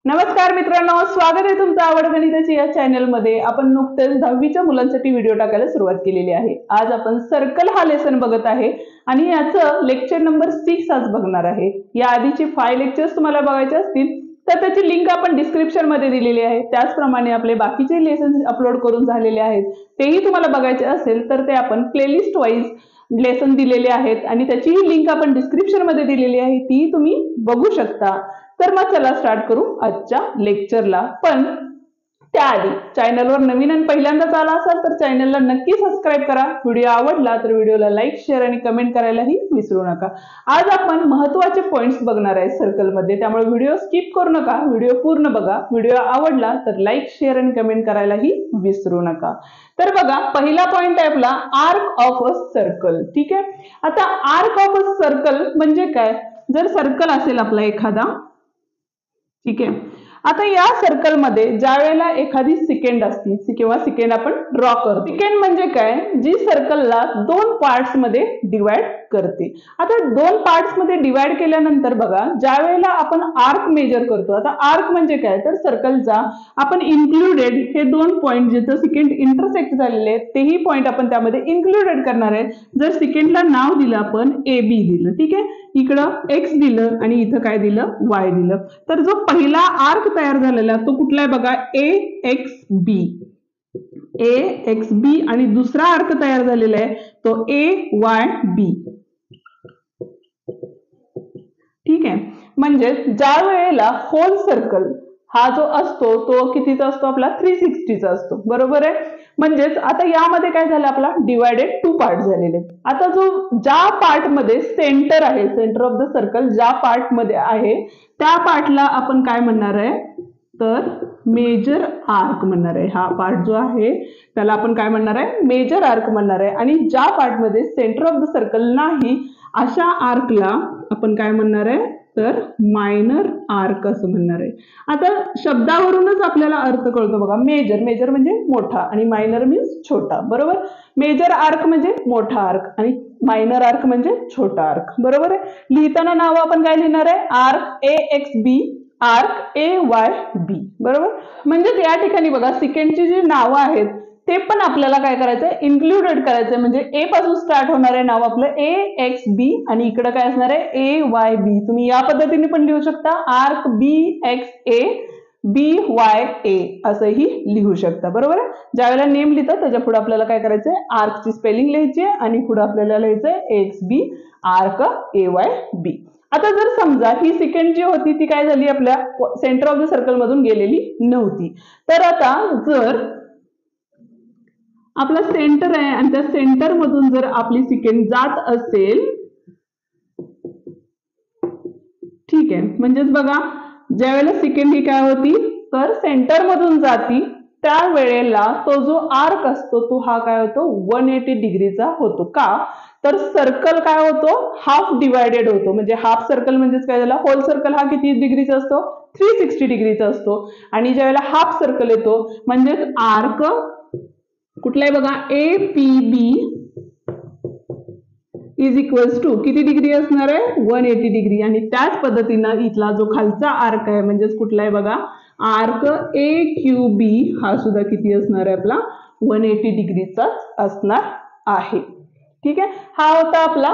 नमस्कार मित्रांनो, स्वागत आहे तुमचं आवड गणिताची या चॅनलमध्ये। आपण नुकतेच 10वीच्या मुलांसाठी व्हिडिओ टाकायला सुरुवात केलेली आहे। आज आपण सर्कल हा लेसन बघत आहे आणि याचं लेक्चर नंबर 6 आज बघणार आहे। या आधीची 5 लेक्चर्स तुम्हाला बघायचे असतील तर त्याची लिंक आपण डिस्क्रिप्शन मध्ये दिलेली आहे। त्याचप्रमाणे आपले बाकीचे लेसन अपलोड करून झालेले आहेत, तेही तुम्हाला बघायचे असेल तर ते आपण प्लेलिस्ट वाईज लेसन दिलेले आहेत आणि त्याचीही लिंक आपण डिस्क्रिप्शन मध्ये दिलेली आहे, ती तुम्ही बघू शकता। तर मग चला स्टार्ट करू आजच्या लेक्चरला। पण त्याआधी चॅनलवर नवीन आणि पहिल्यांदाच आला असाल तर चॅनलला नक्की सबस्क्राइब करा। व्हिडिओ आवडला तर व्हिडिओला लाईक, शेअर आणि कमेंट करायलाही विसरू नका। आज आपण महत्त्वाचे पॉइंट्स बघणार आहे सर्कल मध्ये, त्यामुळे व्हिडिओ स्किप करू नका, व्हिडिओ पूर्ण बघा। व्हिडिओ आवडला तर लाईक, शेअर आणि कमेंट करायलाही विसरू नका। तर बघा, पहिला पॉइंट आहे आपला आर्क ऑफ अ सर्कल। ठीक आहे, आता आर्क ऑफ अ सर्कल म्हणजे काय? जर सर्कल असेल आपला एखादा, ठीक आहे, आता या सर्कल मध्ये ज्या वेळेला एखादी सेकंड असती किंवा सेकंड आपण ड्रॉ करतो, सेकंड म्हणजे काय? जी सर्कलला 2 पार्ट्स मध्ये डिवाइड करते। आता 2 पार्ट्स मध्ये डिवाइड केल्यानंतर बघा, ज्या वेळेला आपण आर्क मेजर करतो, आता आर्क म्हणजे काय? तर सर्कलचा आपण इन्क्लुडेड हे 2 पॉइंट जिथे सेकंड इंटरसेक्ट झालेले आहेत तेही पॉइंट आपण त्यामध्ये इन्क्लुडेड करणार आहे। जर सेकंडला नाव दिलं आपण AB दिलं, ठीक आहे, इकडं X दिलं आणि इथं काय दिलं? Y दिलं, तर जो पहिला आर्क तयार झालेला तो कुठला आहे बघा? AXB, AXB आणि दुसरा आर्क तयार झालेला आहे तो AYB। ठीक आहे, म्हणजे ज्या वेळेला होल सर्कल हा जो असतो तो कितीचा असतो? आपला 360 चा असतो, बरोबर आहे। म्हणजेच आता यामध्ये काय झालं? आपला डिवायडेड 2 पार्ट झालेले। आता जो ज्या पार्ट मध्ये सेंटर आहे, सेंटर ऑफ द सर्कल ज्या पार्ट मध्ये आहे त्या पार्टला आपण काय म्हणणार आहे? तर मेजर आर्क म्हणणार आहे। हा पार्ट जो आहे त्याला आपण काय म्हणणार आहे? मेजर आर्क म्हणणार आहे। आणि ज्या पार्ट मध्ये सेंटर ऑफ द सर्कल नाही अशा आर्कला आपण काय म्हणणार आहे? तर मायनर आर्क असं म्हणणार आहे। आता शब्दावरूनच आपल्याला अर्थ कळतो बघा, मेजर, मेजर म्हणजे मोठा आणि मायनर मीन्स छोटा, बरोबर। मेजर आर्क म्हणजे मोठा आर्क आणि मायनर आर्क म्हणजे छोटा आर्क, बरोबर आहे। लिहिताना नाव आपण काय लिहिणार आहे? आर्क AXB, आर्क AYB, बरोबर। म्हणजे या ठिकाणी बघा, सेकंडची जी नावं आहेत ते पण आपल्याला काय करायचंय? इन्क्लुडेड करायचंय। म्हणजे ए पासून स्टार्ट होणार आहे नाव आपलं AXB आणि इकडे काय असणार आहे? AYB। तुम्ही या पद्धतीने पण लिहू शकता, आर्क BXA BYA असंही लिहू शकता, बरोबर आहे। ज्या वेळेला नेम लिहितं त्याच्या पुढे आपल्याला काय करायचंय? आर्कची स्पेलिंग लिहायची आहे आणि पुढे आपल्याला लिहायचंय AXB आर्क AYB। आता जर समजा ही सेकंड जी होती ती काय झाली? आपल्या सेंटर ऑफ द सर्कल मधून गेलेली नव्हती, तर आता जर आपला सेंटर आहे आणि त्या सेंटर मधून जर आपली सेकंड जात असेल, ठीक आहे, म्हणजेच बघा ज्या वेळेला सेकंड ही काय होती? तर सेंटर मधून जाती, त्या वेळेला तो जो आर्क असतो तो हा काय होतो? 180 डिग्रीचा होतो। का? तर सर्कल काय होतो? हाफ डिवायडेड होतो। म्हणजे हाफ सर्कल म्हणजेच काय झालं? होल सर्कल हा किती डिग्रीचा असतो? 360 डिग्रीचा असतो। आणि ज्या वेळेला हाफ सर्कल येतो म्हणजेच आर्क कुठला आहे बघा? APB इज इक्वल्स टू किती डिग्री असणार आहे? 180 डिग्री। आणि त्याच पद्धतीनं इथला जो खालचा आर्क आहे म्हणजेच कुठला आहे बघा? आर्क AQB हा सुद्धा किती असणार आहे? आपला 180 डिग्रीचा असणार आहे। ठीक आहे, हा होता आपला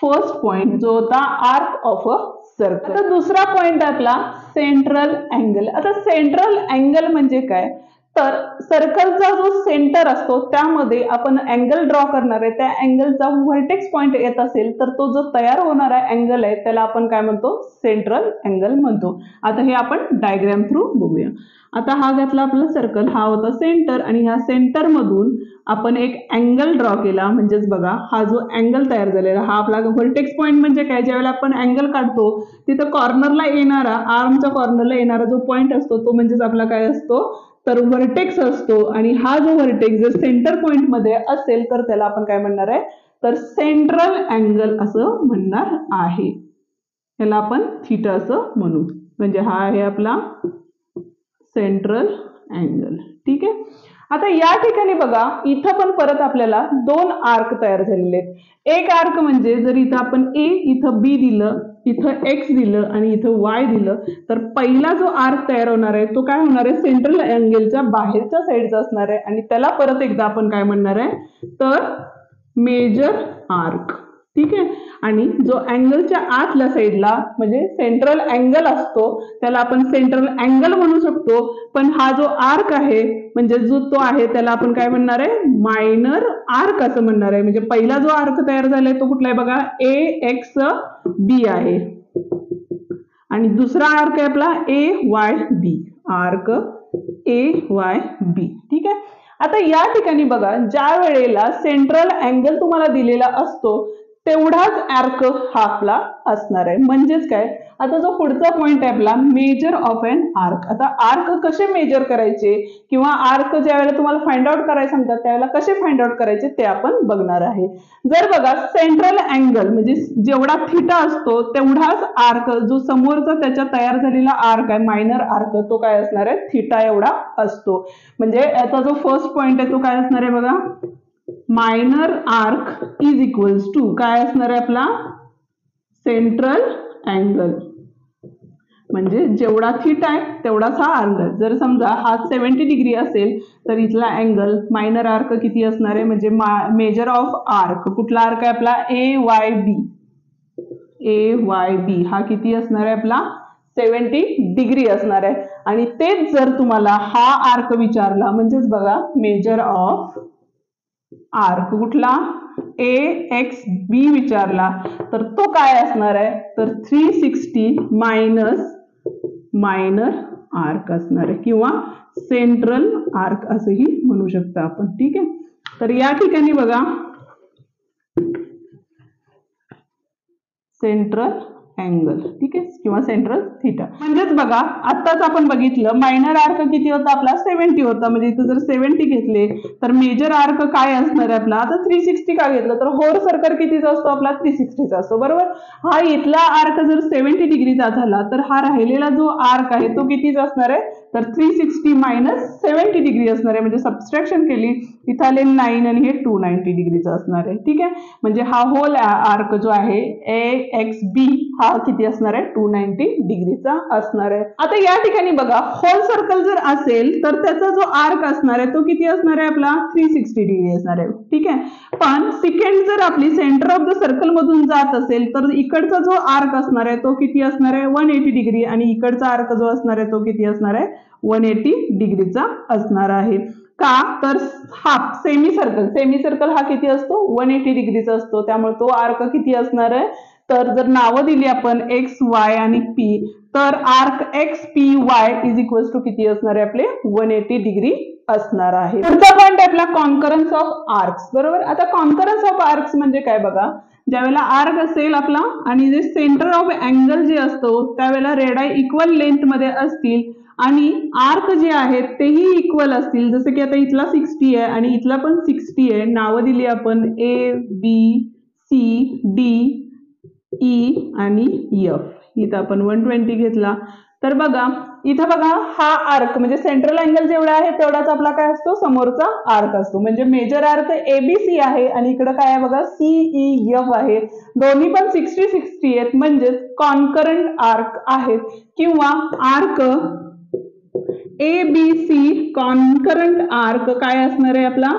फर्स्ट पॉइंट जो होता आर्क ऑफ अ सर्कल। आता दुसरा पॉइंट आहे आपला सेंट्रल अँगल। आता सेंट्रल अँगल म्हणजे काय? तर सर्कलचा जो सेंटर असतो त्यामध्ये आपण अँगल ड्रॉ करणार आहे, त्या अँगलचा व्हर्टेक्स पॉइंट येत असेल तर तो जो तयार होणारा अँगल आहे त्याला आपण काय म्हणतो? सेंट्रल अँगल म्हणतो। आता हे आपण डायग्राम थ्रू बघूया। आता हा घेतला आपला सर्कल, हा होता सेंटर आणि ह्या सेंटर मधून आपण एक अँगल ड्रॉ केला, म्हणजेच बघा हा जो अँगल तयार झालेला हा आपला व्हर्टेक्स पॉइंट म्हणजे काय? ज्यावेळेला आपण अँगल काढतो तिथं कॉर्नरला येणारा, आर्मच्या कॉर्नरला येणारा जो पॉइंट असतो तो म्हणजेच आपला काय असतो? तर व्हर्टेक्स असतो। आणि हा जो व्हर्टेक्स जर सेंटर पॉइंट मध्ये असेल तर त्याला आपण काय म्हणणार आहे? तर सेंट्रल अँगल असं म्हणणार आहे। याला आपण थीटा असं म्हणू। म्हणजे हा आहे आपला सेंट्रल अँगल। ठीक आहे, आता या ठिकाणी बघा इथं पण परत आपल्याला 2 आर्क तयार झालेले आहेत। एक आर्क म्हणजे जर इथं आपण A इथं B दिलं इथं एक्स दिलं आणि इथं वाय दिलं, तर पहिला जो आर्क तयार होणार आहे तो काय होणार आहे, सेंट्रल अँगलच्या बाहेरच्या साईडचा असणार आहे आणि त्याला परत एकदा आपण काय म्हणणार आहे, तर मेजर आर्क. ठीक आहे. आणि जो अँगलच्या आतल्या साईडला म्हणजे सेंट्रल अँगल असतो त्याला आपण सेंट्रल अँगल म्हणू शकतो, पण हा जो आर्क आहे म्हणजे जो तो आहे त्याला आपण काय म्हणणार आहे, मायनर आर्क असं म्हणणार आहे. म्हणजे पहिला जो आर्क तयार झालाय तो कुठला आहे बघा, AXB आहे आणि दुसरा आर्क आहे आपला AYB, आर्क AYB. ठीक आहे. आता या ठिकाणी बघा, ज्या वेळेला सेंट्रल अँगल तुम्हाला दिलेला असतो तेवढाच आर्क हा आपला असणार आहे. म्हणजेच काय, आता जो पुढचा पॉइंट आहे आपला, मेजर ऑफ एन आर्क. आता आर्क कसे मेजर करायचे किंवा आर्क ज्या वेळेला तुम्हाला फाइंड आउट करायला सांगतात त्यावेळेला कसे फाइंड आउट करायचे ते आपण बघणार आहे. जर बघा सेंट्रल अँगल म्हणजे जेवढा थिटा असतो तेवढाच आर्क जो समोरचा त्याच्या तयार झालेला आर्क आहे मायनर आर्क, तो काय असणार आहे, थिटा एवढा असतो. म्हणजे याचा जो फर्स्ट पॉइंट आहे तो काय असणार आहे बघा, minor arc is equals to काय असणार आहे आपला, सेंट्रल अँगल. म्हणजे जेवढा थिटा आहे तेवढाच हा अँगल. जर समजा हा 70 डिग्री असेल तर इथला अँगल मायनर आर्क किती असणार आहे, म्हणजे मेजर ऑफ आर्क कुठला आर्क आहे आपला, AYB हा किती असणार आहे आपला, 70 डिग्री असणार आहे. आणि तेच जर तुम्हाला हा आर्क विचारला म्हणजेच बघा मेजर ऑफ आर्क कुठला, AXB विचारला तर तो काय असणार आहे, तर 360 मायनस मायनर आर्क असणार आहे किंवा सेंट्रल आर्क असंही म्हणू शकता आपण. ठीक आहे. तर या ठिकाणी बघा सेंट्रल अँगल, ठीक आहे, किंवा सेंट्रल थिटा. म्हणजेच बघा आत्ताच आपण बघितलं मायनर आर्क किती होता आपला, 70 होता. म्हणजे इथं जर 70 घेतले तर मेजर आर्क काय असणार आहे आपला, आता 360 का घेतलं तर होल सर्कल कितीचा असतो आपला, 360चा असतो बरोबर. हा इथला आर्क जर 70 डिग्रीचा झाला तर हा राहिलेला जो आर्क आहे तो कितीचा असणार आहे, तर 360 मायनस 70 डिग्री असणार आहे. म्हणजे सबस्ट्रॅक्शन केली इथं आले 9 आणि हे 290 डिग्रीचा असणार आहे. ठीक आहे. म्हणजे हा होल आर्क जो आहे AXB हा किती असणार आहे, 290 डिग्रीचा असणार आहे. आता या ठिकाणी बघा होल सर्कल जर असेल तर त्याचा जो आर्क असणार आहे तो किती असणार आहे आपला, 360 डिग्री असणार आहे. ठीक आहे. पण सेकंड जर आपली सेंटर ऑफ द सर्कल मधून जात असेल तर इकडचा जो आर्क असणार आहे तो किती असणार आहे, 180 डिग्री आणि इकडचा आर्क जो असणार आहे तो किती असणार आहे, 180 डिग्रीचा असणार आहे. का तर हाफ सेमी सर्कल हा किती असतो, 180 डिग्रीचा असतो. त्यामुळे तो आर्क किती असणार आहे, तर जर नावं दिली आपण एक्स वाय आणि पी तर arc XPY is equals to किती असणार आहे आपले, 180 डिग्री असणार आहे. पुढचा पॉइंट आहे आपला कॉन्करन्स ऑफ आर्क्स बरोबर. आता कॉन्करन्स ऑफ आर्क्स म्हणजे काय बघा, ज्यावेळेला आर्क असेल आपला आणि जे सेंटर ऑफ अँगल जे असतो त्यावेळेला रेडाय इक्वल लेंथ मध्ये असतील आणि आर्क जे आहेत तेही इक्वल असतील. जसं की आता इथला 60 आहे आणि इथला पण 60 आहे. नावं दिली आपण ABCD E आणि F. इथं आपण 120 घेतला तर बघा इथं बघा हा आर्क म्हणजे सेंट्रल अँगल जेवढा आहे तेवढाच आपला काय असतो, समोरचा आर्क असतो. म्हणजे मेजर आर्क ABC आहे आणि इकडं काय आहे बघा CEF आहे. दोन्ही पण 60-60 आहेत म्हणजेच कॉन्करंट आर्क आहेत किंवा आर्क ABC कॉन्करंट आर्क काय असणार आहे आपला,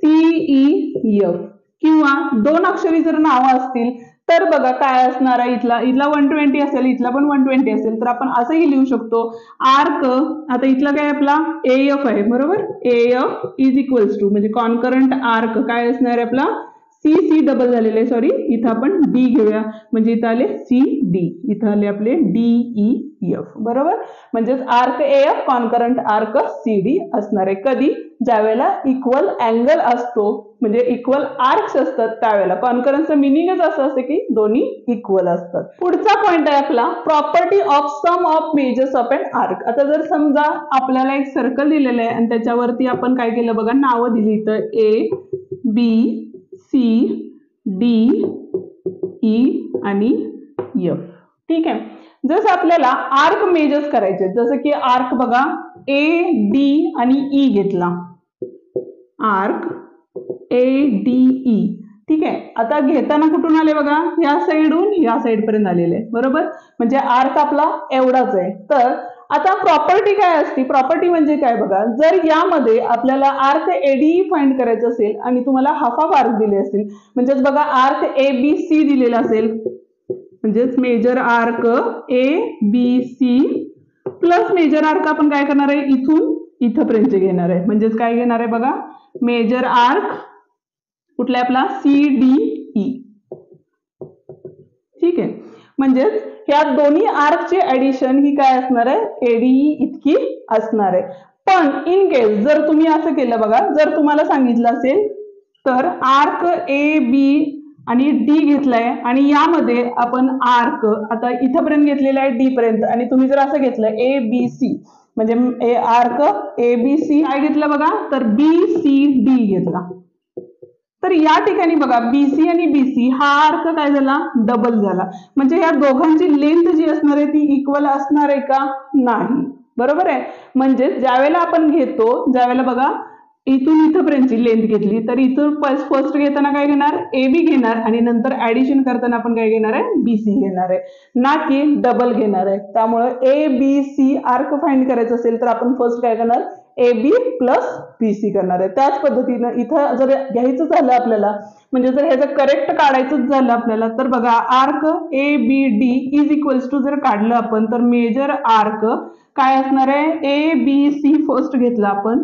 CEF. किंवा दोन अक्षरी जर नावं असतील तर बघा काय असणार आहे, इथला 120 असेल इथला पण 120 असेल तर आपण असंही लिहू शकतो आर्क. आता इथला काय आपला AF आहे बरोबर, AF इज इक्वल्स टू म्हणजे कॉन्करंट आर्क काय असणार आहे आपला, C डबल झालेले सॉरी इथं आपण D घेऊया म्हणजे इथं आले CD, इथं आले आपले DEF बरोबर. म्हणजेच arc AF concurrent arc CD असणार आहे. कधी, ज्यावेळेला इक्वल अँगल असतो म्हणजे इक्वल आर्क्स असतात त्यावेळेला. कॉन्करन्सचं मिनिंगच असं असते की दोन्ही इक्वल असतात. पुढचा पॉइंट आहे आपला property of sum of measures of an arc. आता जर समजा आपल्याला एक सर्कल दिलेलं आहे आणि त्याच्यावरती आपण काय केलं बघा, नावं दिली तर ABCD E आणि F. ठीक आहे. जसं आपल्याला आर्क मेजर्स करायचे, जसं की आर्क बघा AD आणि E घेतला, आर्क ADE ठीक आहे. आता घेताना कुठून आले बघा, या साईडहून या साईड पर्यंत आलेले आहे, बरोबर. म्हणजे आर्क आपला एवढाच आहे. तर आता प्रॉपर्टी काय असते, प्रॉपर्टी म्हणजे काय बघा, जर यामध्ये आपल्याला आर्क एडीई फाइंड करायचं असेल आणि तुम्हाला हाफ ऑफ आर्क दिले असतील, म्हणजेच बघा आर्क ए बी सी दिलेला असेल, म्हणजेच measure arc A B C plus measure arc आपण काय करणार आहे, इथून इथपर्यंत घेणार आहे. म्हणजेच काय घेणार आहे बघा, मेजर आर्क कुठला आपला CDE. ठीक आहे. म्हणजेच ह्या दोन्ही आर्कची ऍडिशन ही काय असणार आहे, ADE इतकी असणार आहे. पण इन केस जर तुम्ही असं केलं बघा, जर तुम्हाला सांगितलं असेल तर आर्क ए बी आणि डी घेतलाय आणि यामध्ये आपण आर्क आता इथपर्यंत घेतलेला आहे डी पर्यंत, आणि तुम्ही जर असं घेतलं ए बी सी, म्हणजे आर्क ए बी सी काय घेतलं बघा, तर BCD घेतला. तर या ठिकाणी बघा BC आणि BC हा आर्क काय झाला, डबल झाला. म्हणजे या दोघांची लेंथ जी असणार आहे ती इक्वल असणार आहे का, नाही, बरोबर आहे. म्हणजे ज्यावेळेला आपण घेतो, ज्यावेळेला बघा इथून इथपर्यंतची लेंथ घेतली, तर इथून फर्स्ट घेताना काय घेणार, AB घेणार आणि नंतर ऍडिशन करताना आपण काय घेणार आहे, BC घेणार आहे, ना की डबल घेणार आहे. त्यामुळे ABC आर्क फाइंड करायचं असेल तर आपण फर्स्ट काय करणार, AB प्लस BC करणार आहे. त्याच पद्धतीनं इथं जर घ्यायचं झालं आपल्याला, म्हणजे जर ह्याचं करेक्ट काढायचं झालं आपल्याला, तर बघा arc ABD is equals to जर काढलं आपण, तर मेजर आर्क काय असणार आहे, ABC फर्स्ट घेतला आपण,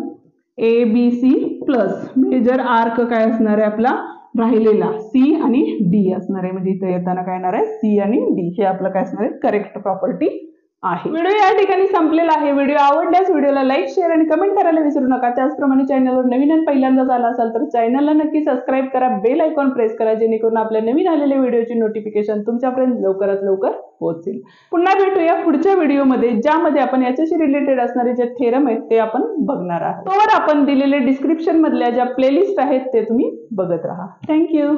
ABC प्लस मेजर आर्क काय असणार आहे आपला राहिलेला C आणि D असणार आहे. म्हणजे इथे येताना काय येणार आहे, C आणि D हे आपलं काय असणार आहे, करेक्ट प्रॉपर्टी आहे. व्हिडिओ या ठिकाणी संपलेला आहे. व्हिडिओ आवडल्यास व्हिडिओला लाईक, शेअर आणि कमेंट करायला विसरू नका. त्याचप्रमाणे चॅनलवर नवीन आणि पहिल्यांदाच आला असाल तर चॅनलला नक्की सबस्क्राईब करा, बेल आयकॉन प्रेस करा, जेणेकरून आपल्या नवीन आलेल्या व्हिडिओची नोटिफिकेशन तुमच्यापर्यंत लवकरात लवकर पोहोचेल. पुन्हा भेटूया पुढच्या व्हिडिओमध्ये, ज्यामध्ये आपण याच्याशी रिलेटेड असणारे जे थेरम आहेत ते आपण बघणार आहोत. तोवर आपण दिलेले डिस्क्रिप्शन मधल्या ज्या प्लेलिस्ट आहेत ते तुम्ही बघत राहा. थँक्यू.